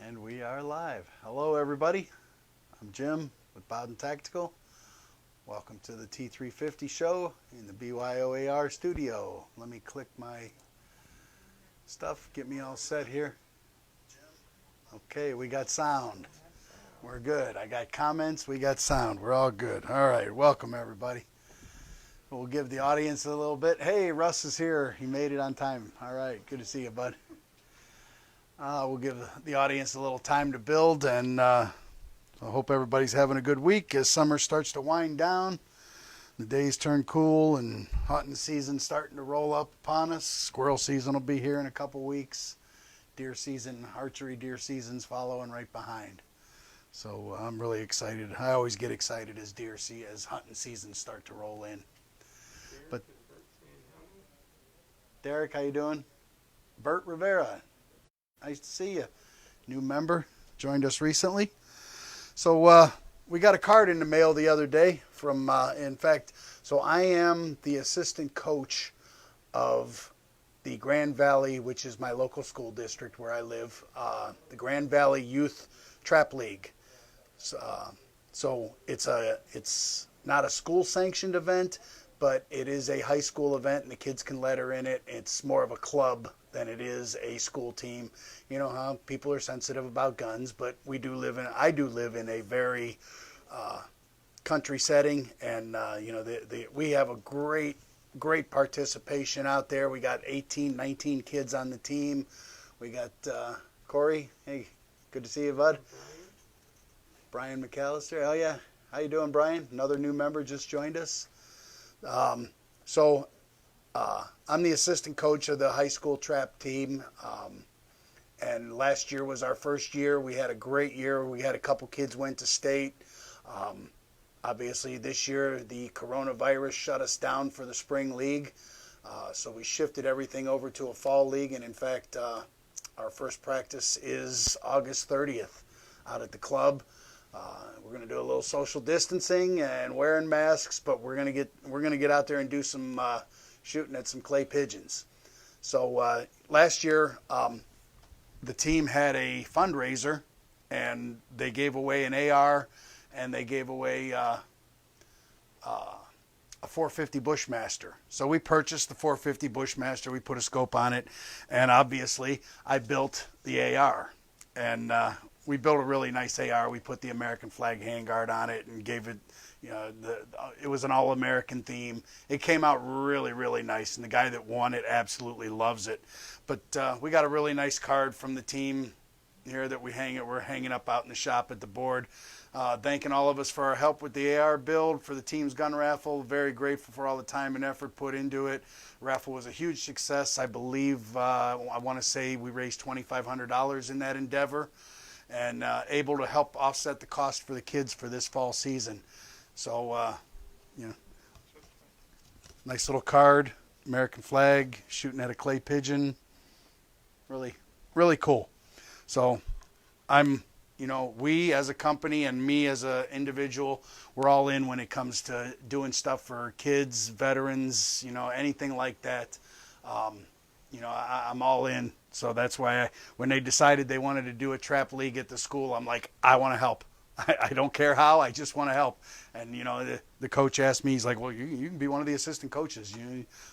And we are live. Hello, everybody. I'm Jim with Bowden Tactical. Welcome to the T350 show in the BYOAR studio. Let me click my stuff, get me all set here. Okay, we got sound. We're good. I got comments, we got sound. We're all good. All right, welcome, everybody. We'll give the audience a little bit. Hey, Russ is here. He made it on time. All right, good to see you, bud. We'll give the audience a little time to build, and I hope everybody's having a good week as summer starts to wind down. The days turn cool, and hunting season starting to roll up upon us. Squirrel season will be here in a couple weeks. Deer season, archery deer season's following right behind. So I'm really excited. I always get excited as hunting seasons start to roll in. But Derek, how you doing? Bert Rivera. Nice to see you. New member, joined us recently. So we got a card in the mail the other day from, in fact, so I am the assistant coach of the Grand Valley, which is my local school district where I live, the Grand Valley Youth Trap League. So it's not a school-sanctioned event, but it is a high school event, and the kids can let her in it. It's more of a club than it is a school team. You know how people are sensitive about guns, but I do live in a very country setting, and we have a great participation out there. We got 18, 19 kids on the team. We got Corey. Hey, good to see you, bud. Brian McAllister. Oh yeah, how you doing, Brian? Another new member just joined us. I'm the assistant coach of the high school trap team, and last year was our first year. We had a great year. We had a couple kids went to state. Obviously, this year the coronavirus shut us down for the spring league, so we shifted everything over to a fall league, and in fact, our first practice is August 30th out at the club. We're going to do a little social distancing and wearing masks, but we're going to get out there and do some shooting at some clay pigeons. So last year, the team had a fundraiser, and they gave away an AR, and they gave away a 450 Bushmaster. So we purchased the 450 Bushmaster. We put a scope on it, and obviously I built the AR, and we built a really nice AR. We put the American flag handguard on it and gave it, it was an all-American theme. It came out really, really nice, and the guy that won it absolutely loves it. But we got a really nice card from the team here that we're hanging up out in the shop at the board, thanking all of us for our help with the AR build, for the team's gun raffle. Very grateful for all the time and effort put into it. Raffle was a huge success. I believe, I want to say we raised $2,500 in that endeavor, and able to help offset the cost for the kids for this fall season. So, nice little card, American flag, shooting at a clay pigeon. Really, really cool. So we as a company and me as an individual, we're all in when it comes to doing stuff for kids, veterans, anything like that. I'm all in. So that's why when they decided they wanted to do a trap league at the school, I'm like, I want to help. I don't care how, I just want to help. And, the coach asked me, he's like, well, you can be one of the assistant coaches.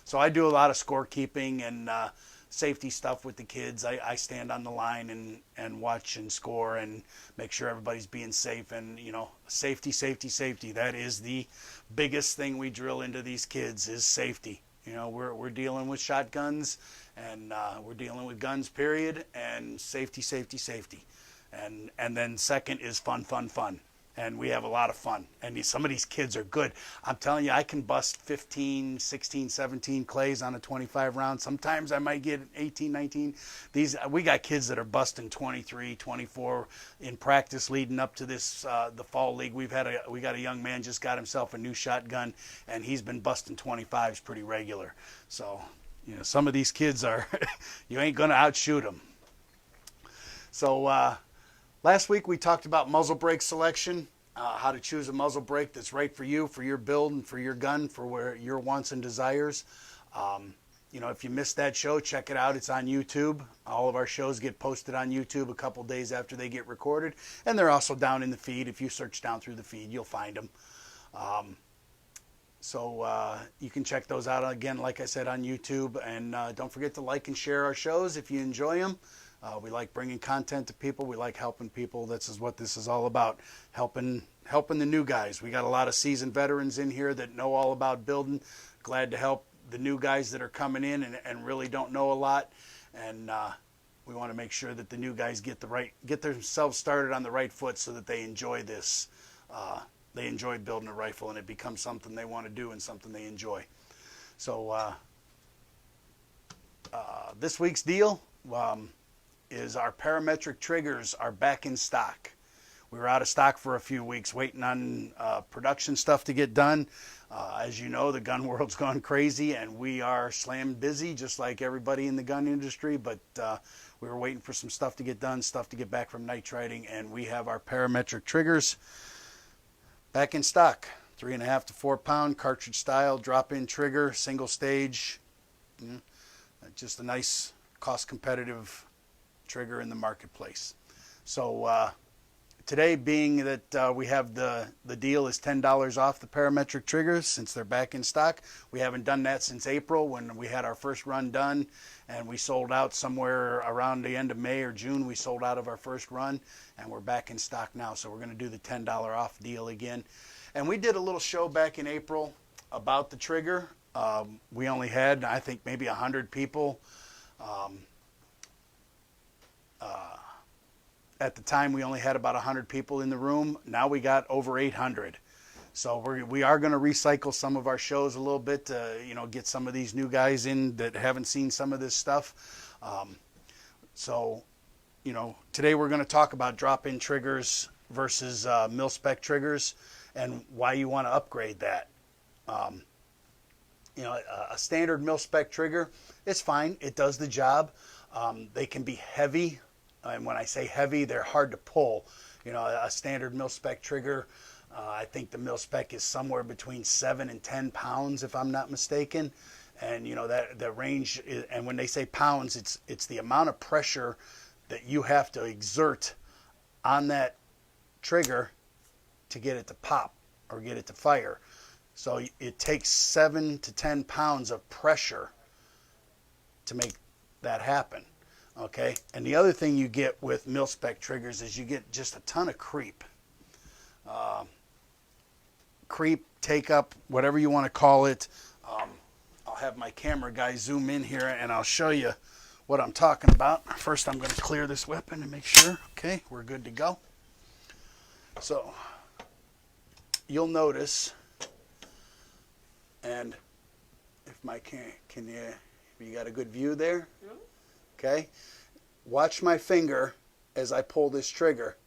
So I do a lot of scorekeeping and safety stuff with the kids. I stand on the line and watch and score and make sure everybody's being safe. And, safety. That is the biggest thing we drill into these kids is safety. We're dealing with shotguns, and we're dealing with guns, period, and safety. And then second is fun. And we have a lot of fun. And some of these kids are good. I'm telling you, I can bust 15, 16, 17 clays on a 25 round. Sometimes I might get 18, 19. We got kids that are busting 23, 24 in practice leading up to this, the fall league. We got a young man just got himself a new shotgun, and he's been busting 25s pretty regular. So, some of these kids are, you ain't going to outshoot them. So, last week we talked about muzzle brake selection, how to choose a muzzle brake that's right for you, for your build, and for your gun, for where your wants and desires. if you missed that show, check it out. It's on YouTube. All of our shows get posted on YouTube a couple days after they get recorded. And they're also down in the feed. If you search down through the feed, you'll find them. So you can check those out, again, like I said, on YouTube. And don't forget to like and share our shows if you enjoy them. We like bringing content to people. We like helping people. This is what this is all about, helping the new guys. We got a lot of seasoned veterans in here that know all about building. Glad to help the new guys that are coming in and really don't know a lot. And we want to make sure that the new guys get themselves started on the right foot so that they enjoy this. They enjoy building a rifle, and it becomes something they want to do and something they enjoy. So this week's deal is our Parametric triggers are back in stock. We were out of stock for a few weeks waiting on production stuff to get done. As you know, the gun world's gone crazy, and we are slam busy just like everybody in the gun industry, but we were waiting for some stuff to get done, stuff to get back from night riding, and we have our Parametric triggers back in stock. 3.5 to 4 pound cartridge style drop-in trigger, single stage. Just a nice cost competitive trigger in the marketplace. So today, being that we have the deal is $10 off the Parametric triggers since they're back in stock. We haven't done that since April when we had our first run done, and we sold out somewhere around the end of May or June. We sold out of our first run, and we're back in stock now. So we're going to do the $10 off deal again. And we did a little show back in April about the trigger. We only had, I think, maybe 100 people. At the time, we only had about 100 people in the room. Now we got over 800. So we are going to recycle some of our shows a little bit to, get some of these new guys in that haven't seen some of this stuff. Today we're going to talk about drop-in triggers versus Mil-Spec triggers and why you want to upgrade that. A standard Mil-Spec trigger, it's fine. It does the job. They can be heavy. And when I say heavy, they're hard to pull. A standard Mil-Spec trigger, I think the Mil-Spec is somewhere between 7 and 10 pounds, if I'm not mistaken. And that the range is, and when they say pounds, it's the amount of pressure that you have to exert on that trigger to get it to pop or get it to fire. So it takes 7 to 10 pounds of pressure to make that happen. Okay, and the other thing you get with Mil-Spec triggers is you get just a ton of creep. Take up, whatever you want to call it. I'll have my camera guy zoom in here and I'll show you what I'm talking about. First, I'm going to clear this weapon and make sure, okay, we're good to go. So, you'll notice, and if you got a good view there? Yeah. Okay, watch my finger as I pull this trigger.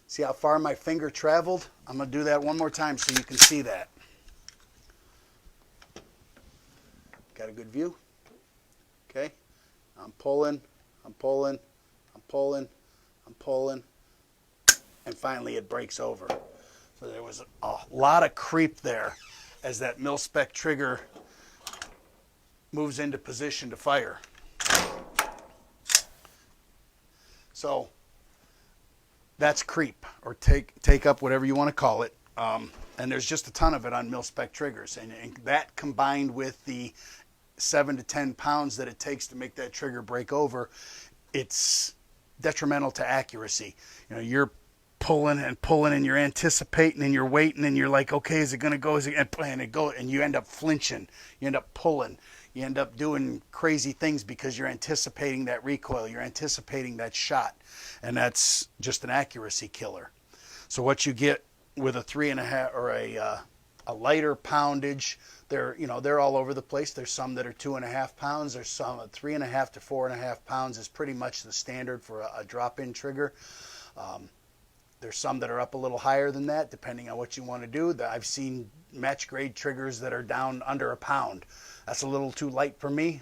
See how far my finger traveled? I'm going to do that one more time so you can see that. Got a good view? Okay, I'm pulling, I'm pulling, I'm pulling, I'm pulling, and finally it breaks over. So there was a lot of creep there as that Mil-Spec trigger moves into position to fire. So that's creep, or take up, whatever you want to call it. And there's just a ton of it on Mil-Spec triggers. And that combined with the 7 to 10 pounds that it takes to make that trigger break over, it's detrimental to accuracy. You're pulling and you're anticipating and you're waiting and you're like, okay, is it going to go? And you end up flinching. You end up pulling. You end up doing crazy things because you're anticipating that recoil. You're anticipating that shot, and that's just an accuracy killer. So what you get with a 3.5 or a lighter poundage, they're all over the place. There's some that are 2.5 pounds. There's some at 3.5 to 4.5 pounds is pretty much the standard for a drop-in trigger. There's some that are up a little higher than that, depending on what you want to do. I've seen match grade triggers that are down under a pound. That's a little too light for me.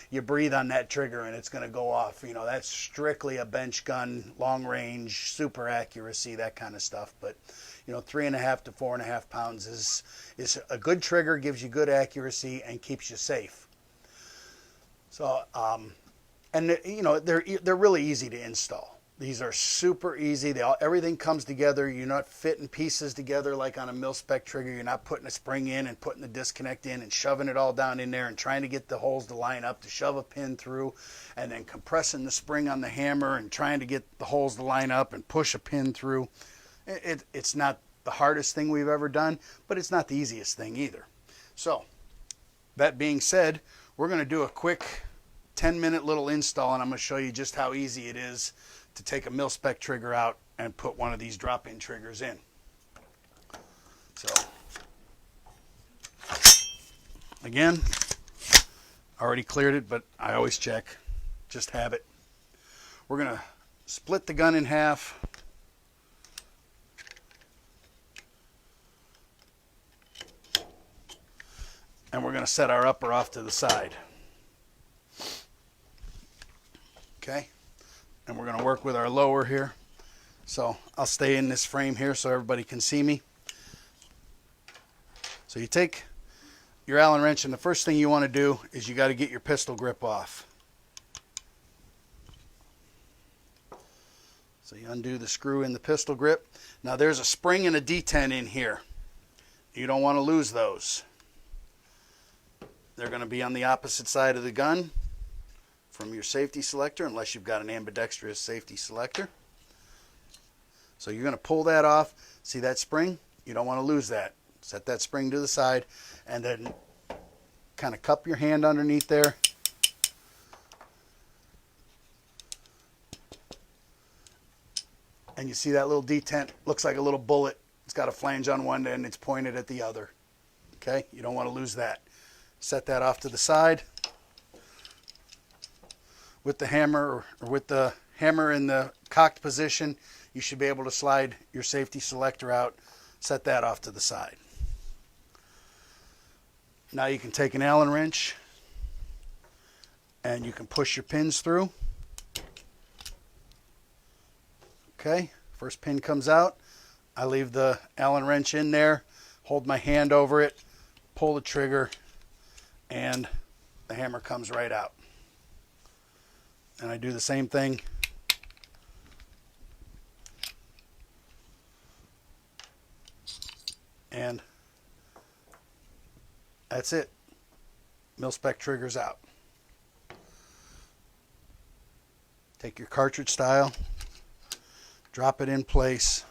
You breathe on that trigger and it's going to go off. You know, that's strictly a bench gun, long range, super accuracy, that kind of stuff. But you know, 3.5 to 4.5 pounds is a good trigger, gives you good accuracy, and keeps you safe. So, and you know, they're really easy to install. These are super easy. Everything comes together. You're not fitting pieces together like on a Mil-Spec trigger. You're not putting a spring in and putting the disconnect in and shoving it all down in there and trying to get the holes to line up to shove a pin through, and then compressing the spring on the hammer and trying to get the holes to line up and push a pin through. It's not the hardest thing we've ever done, but it's not the easiest thing either. So, that being said, we're going to do a quick 10-minute little install, and I'm going to show you just how easy it is to take a Mil-Spec trigger out and put one of these drop-in triggers in. So, again, already cleared it, but I always check. Just have it. We're going to split the gun in half. And we're going to set our upper off to the side. Okay? And we're going to work with our lower here. So I'll stay in this frame here so everybody can see me. So you take your Allen wrench, and the first thing you want to do is you got to get your pistol grip off. So you undo the screw in the pistol grip. Now there's a spring and a detent in here. You don't want to lose those. They're going to be on the opposite side of the gun from your safety selector, unless you've got an ambidextrous safety selector. So you're going to pull that off. See that spring? You don't want to lose that. Set that spring to the side, and then kind of cup your hand underneath there. And you see that little detent? Looks like a little bullet. It's got a flange on one end, it's pointed at the other. Okay? You don't want to lose that. Set that off to the side. With the hammer, or with the hammer in the cocked position, you should be able to slide your safety selector out. Set that off to the side. Now you can take an Allen wrench and you can push your pins through. Okay, first pin comes out. I leave the Allen wrench in there, hold my hand over it, pull the trigger, and the hammer comes right out. And I do the same thing. And that's it. Mil-Spec triggers out. Take your cartridge style, drop it in place,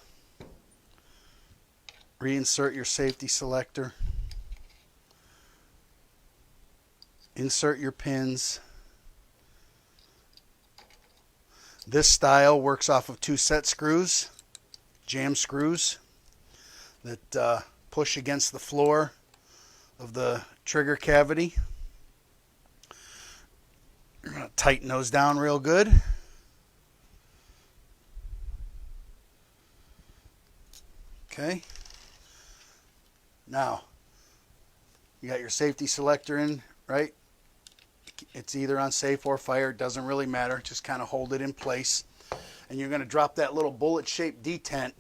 reinsert your safety selector, insert your pins. This style works off of 2 set screws, jam screws that push against the floor of the trigger cavity. You're going to tighten those down real good. Okay. Now, you got your safety selector in, right? It's either on safe or fire. It doesn't really matter. Just kind of hold it in place. And you're going to drop that little bullet-shaped detent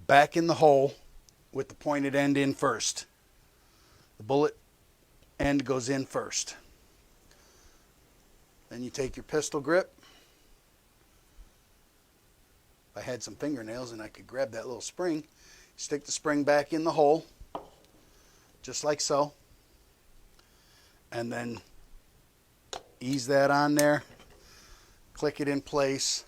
back in the hole with the pointed end in first. The bullet end goes in first. Then you take your pistol grip. If I had some fingernails and I could grab that little spring, stick the spring back in the hole, just like so. And then ease that on there, click it in place.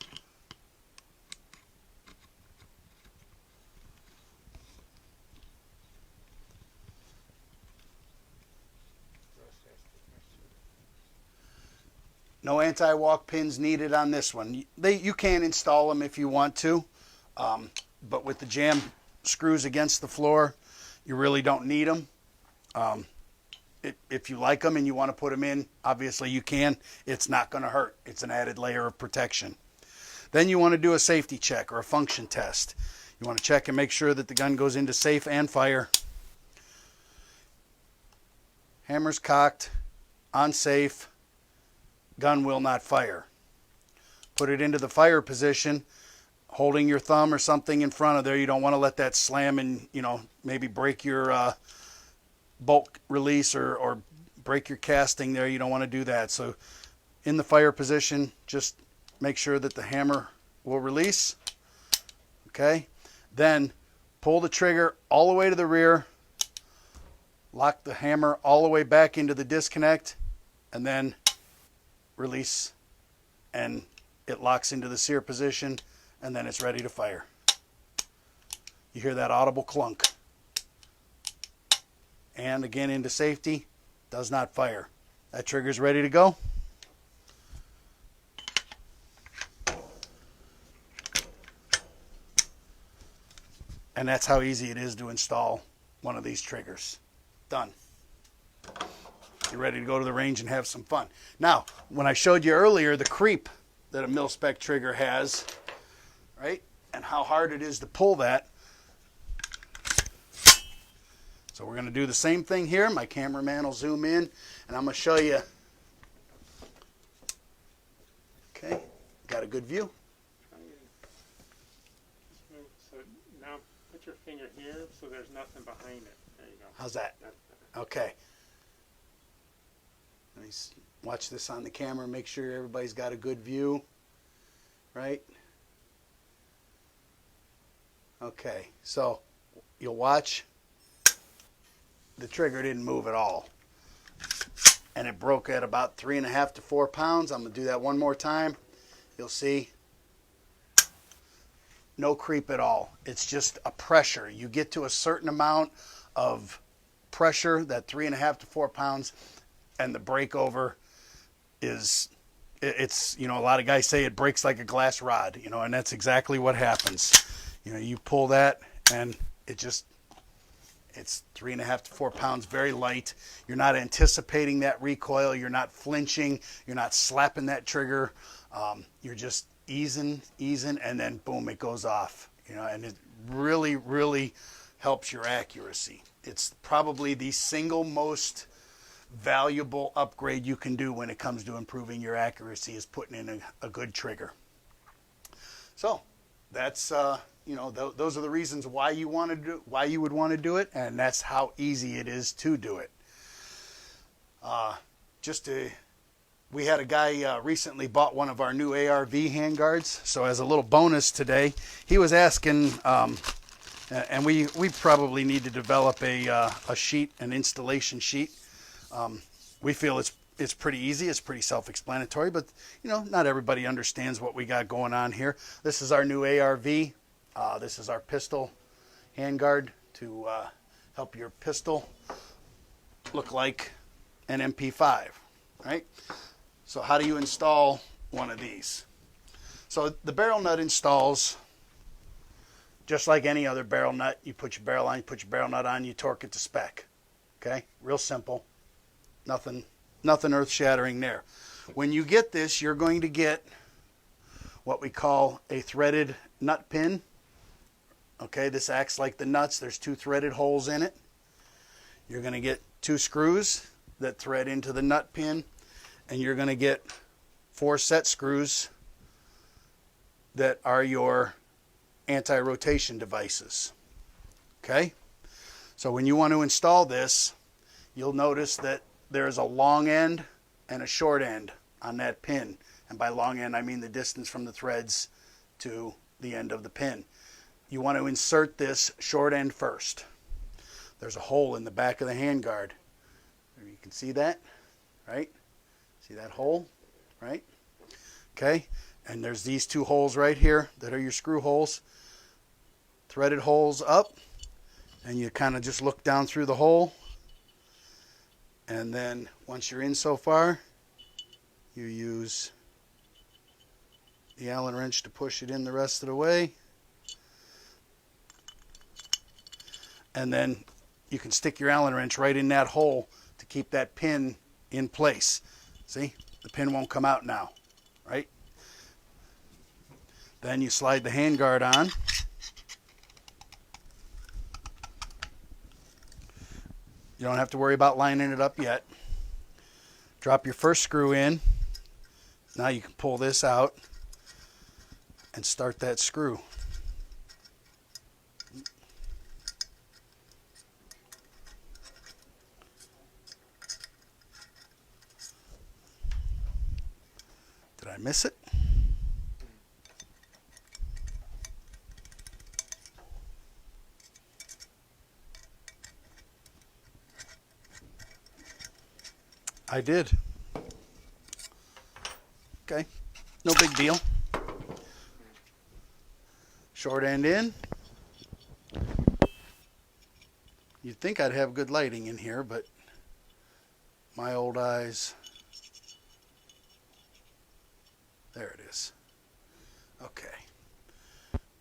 No anti-walk pins needed on this one. You can install them if you want to, but with the jam screws against the floor, you really don't need them. If you like them and you want to put them in, obviously you can. It's not going to hurt. It's an added layer of protection. Then you want to do a safety check or a function test. You want to check and make sure that the gun goes into safe and fire. Hammer's cocked, on safe, gun will not fire. Put it into the fire position, holding your thumb or something in front of there. You don't want to let that slam and, you know, maybe break your bolt release or break your casting there. You don't want to do that. So in the fire position, just make sure that the hammer will release. Okay. Then pull the trigger all the way to the rear, lock the hammer all the way back into the disconnect, and then release, and it locks into the sear position, and then it's ready to fire. You hear that audible clunk. And again, into safety, does not fire. That trigger's ready to go. And that's how easy it is to install one of these triggers. Done. You're ready to go to the range and have some fun. Now, when I showed you earlier the creep that a Mil-Spec trigger has, right, and how hard it is to pull that, so we're going to do the same thing here. My cameraman will zoom in, and I'm going to show you. Okay, got a good view. So now put your finger here so there's nothing behind it. There you go. How's that? Okay. Let me watch this on the camera, make sure everybody's got a good view, right? Okay, so you'll watch. The trigger didn't move at all. And it broke at about 3.5 to 4 pounds. I'm going to do that one more time. You'll see no creep at all. It's just a pressure. You get to a certain amount of pressure, that 3.5 to 4 pounds, and the breakover is, it's, you know, a lot of guys say it breaks like a glass rod, you know, and that's exactly what happens. You know, you pull that and it just, it's 3.5 to 4 pounds, very light. You're not anticipating that recoil. You're not flinching. You're not slapping that trigger. You're just easing, and then boom, it goes off. You know, and it really, really helps your accuracy. It's probably the single most valuable upgrade you can do when it comes to improving your accuracy, is putting in a good trigger. So that's you know, those are the reasons why you want to do, why you would want to do it, and that's how easy it is to do it. We had a guy recently bought one of our new ARV handguards. So as a little bonus today, he was asking, and we probably need to develop a sheet, an installation sheet. We feel it's pretty easy. It's pretty self-explanatory, but you know, not everybody understands what we got going on here. This is our new ARV. This is our pistol handguard to help your pistol look like an MP5, right? So how do you install one of these? So the barrel nut installs just like any other barrel nut. You put your barrel on, you put your barrel nut on, you torque it to spec. Okay, real simple. Nothing earth-shattering there. When you get this, you're going to get what we call a threaded nut pin. Okay, this acts like the nuts. There's 2 threaded holes in it. You're going to get 2 screws that thread into the nut pin, and you're going to get 4 set screws that are your anti-rotation devices. Okay, so when you want to install this, you'll notice that there's a long end and a short end on that pin. And by long end, I mean the distance from the threads to the end of the pin. You want to insert this short end first. There's a hole in the back of the handguard. You can see that, right? See that hole, right? Okay, and there's these 2 holes right here that are your screw holes. Threaded holes up, and you kind of just look down through the hole. And then once you're in so far, you use the Allen wrench to push it in the rest of the way. And then you can stick your Allen wrench right in that hole to keep that pin in place. See, the pin won't come out now, right? Then you slide the handguard on. You don't have to worry about lining it up yet. Drop your first screw in. Now you can pull this out and start that screw. Did I miss it? I did. Okay, no big deal. Short end in. You'd think I'd have good lighting in here, but my old eyes. There it is. Okay.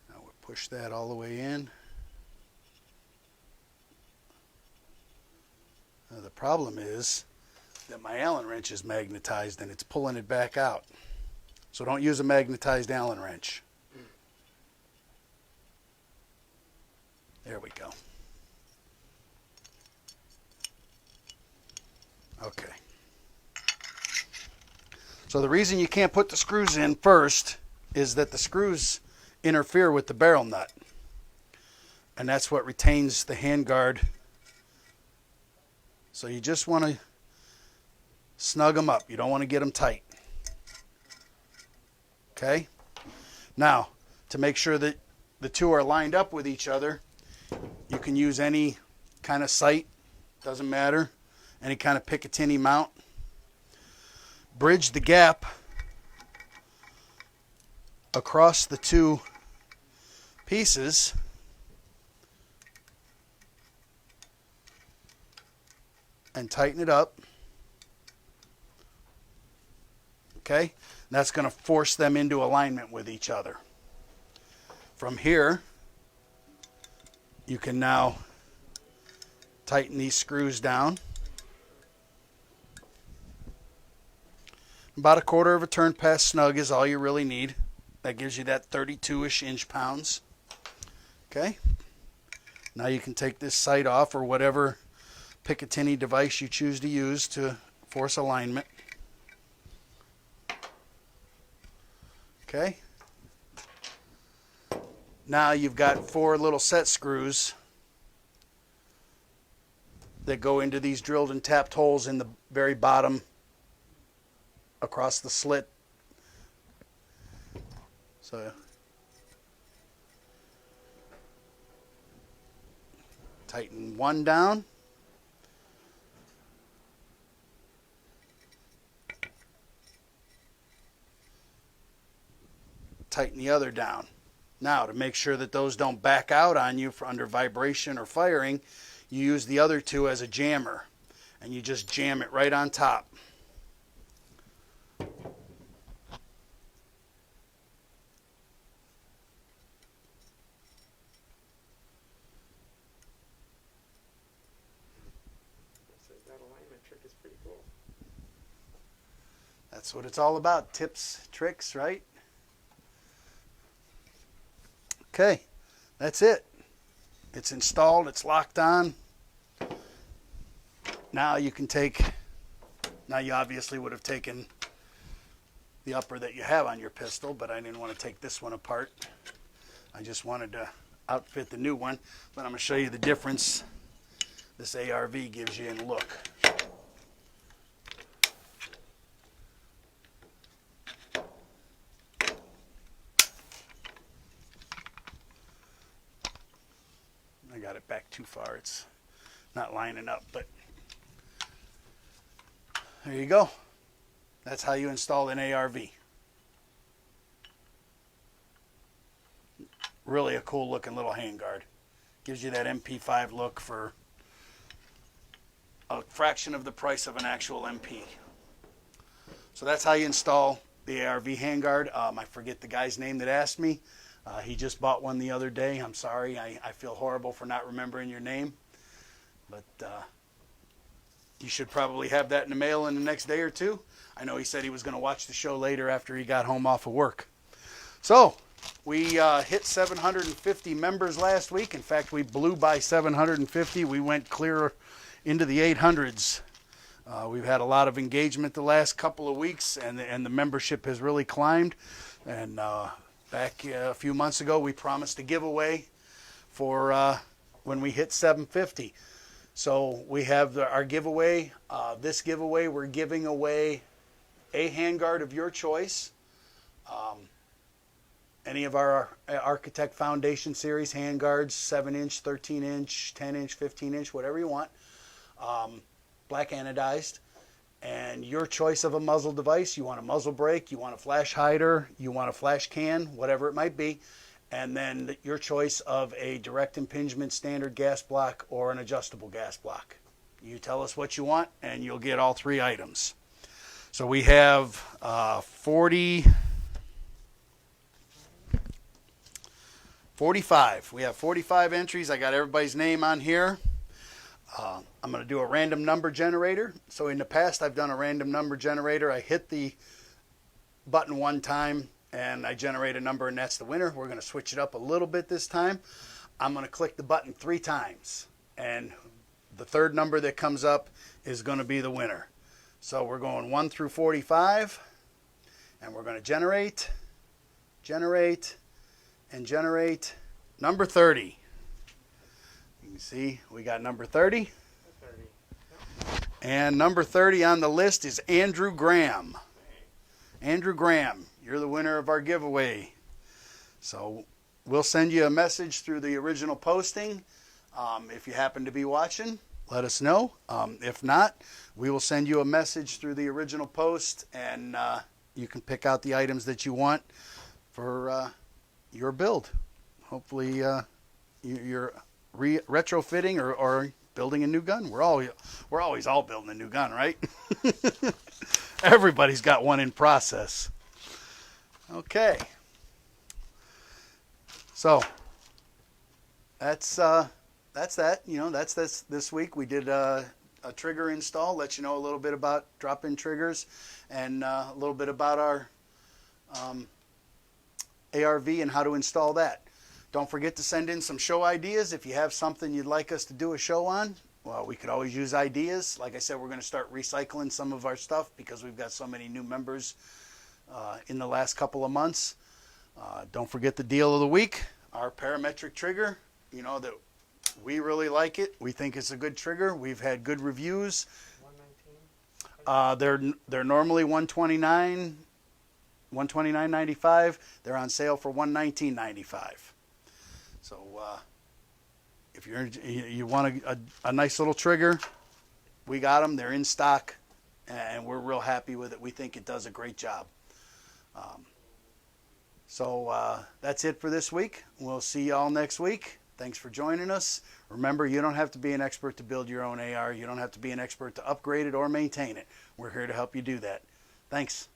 Now we'll push that all the way in. Now the problem is that my Allen wrench is magnetized and it's pulling it back out. So don't use a magnetized Allen wrench. There we go. Okay. So the reason you can't put the screws in first is that the screws interfere with the barrel nut. And that's what retains the handguard. So you just want to snug them up. You don't want to get them tight. Okay? Now, to make sure that the two are lined up with each other, you can use any kind of sight. Doesn't matter. Any kind of Picatinny mount. Bridge the gap across the two pieces. And tighten it up. Okay? That's going to force them into alignment with each other. From here, you can now tighten these screws down. About a quarter of a turn past snug is all you really need. That gives you that 32-ish inch-pounds. Okay? Now you can take this sight off or whatever Picatinny device you choose to use to force alignment. Okay. Now you've got 4 little set screws that go into these drilled and tapped holes in the very bottom across the slit. So tighten one down. Tighten the other down. Now, to make sure that those don't back out on you for under vibration or firing, you use the other two as a jammer. And you just jam it right on top. So that alignment trick is pretty cool. That's what it's all about. Tips, tricks, right? Okay, that's it. It's installed, it's locked on. Now you can take, now you obviously would have taken the upper that you have on your pistol, but I didn't want to take this one apart. I just wanted to outfit the new one, but I'm going to show you the difference this ARV gives you in look. I got it back too far. It's not lining up, but there you go. That's how you install an ARV. Really a cool looking little handguard. Gives you that MP5 look for a fraction of the price of an actual MP. So that's how you install the ARV handguard. I forget the guy's name that asked me. He just bought one the other day. I'm sorry. I feel horrible for not remembering your name. But you should probably have that in the mail in the next day or two. I know he said he was going to watch the show later after he got home off of work. So we hit 750 members last week. In fact, we blew by 750. We went clear into the 800s. We've had a lot of engagement the last couple of weeks, and the membership has really climbed. And back a few months ago, we promised a giveaway for when we hit 750. So we have our giveaway. This giveaway, we're giving away a handguard of your choice. Any of our Architect Foundation Series handguards, 7-inch, 13-inch, 10-inch, 15-inch, whatever you want. Black anodized. And your choice of a muzzle device. You want a muzzle brake, you want a flash hider, you want a flash can, whatever it might be. And then your choice of a direct impingement standard gas block or an adjustable gas block. You tell us what you want, and you'll get all 3 items. So we have 45. We have 45 entries. I got everybody's name on here. I'm going to do a random number generator. So in the past, I've done a random number generator. I hit the button one time, and I generate a number, and that's the winner. We're going to switch it up a little bit this time. I'm going to click the button 3 times, and the third number that comes up is going to be the winner. So we're going 1 through 45, and we're going to generate, and generate number 30. You can see we got number 30. And number 30 on the list is Andrew Graham. Andrew Graham, you're the winner of our giveaway. So we'll send you a message through the original posting. If you happen to be watching, let us know. If not, we will send you a message through the original post, and you can pick out the items that you want for your build. Hopefully you're retrofitting or building a new gun. We're always all building a new gun, right? Everybody's got one in process. Okay. So that's that. You know, that's this week. We did a trigger install. Let you know a little bit about drop-in triggers and a little bit about our ARV and how to install that. Don't forget to send in some show ideas. If you have something you'd like us to do a show on, well, we could always use ideas. Like I said, we're going to start recycling some of our stuff because we've got so many new members in the last couple of months. Don't forget the deal of the week, our Parametric trigger. You know that we really like it. We think it's a good trigger. We've had good reviews. They're normally $129.95. They're on sale for $119.95. So if you want a nice little trigger, we got them. They're in stock, and we're real happy with it. We think it does a great job. So that's it for this week. We'll see you all next week. Thanks for joining us. Remember, you don't have to be an expert to build your own AR. You don't have to be an expert to upgrade it or maintain it. We're here to help you do that. Thanks.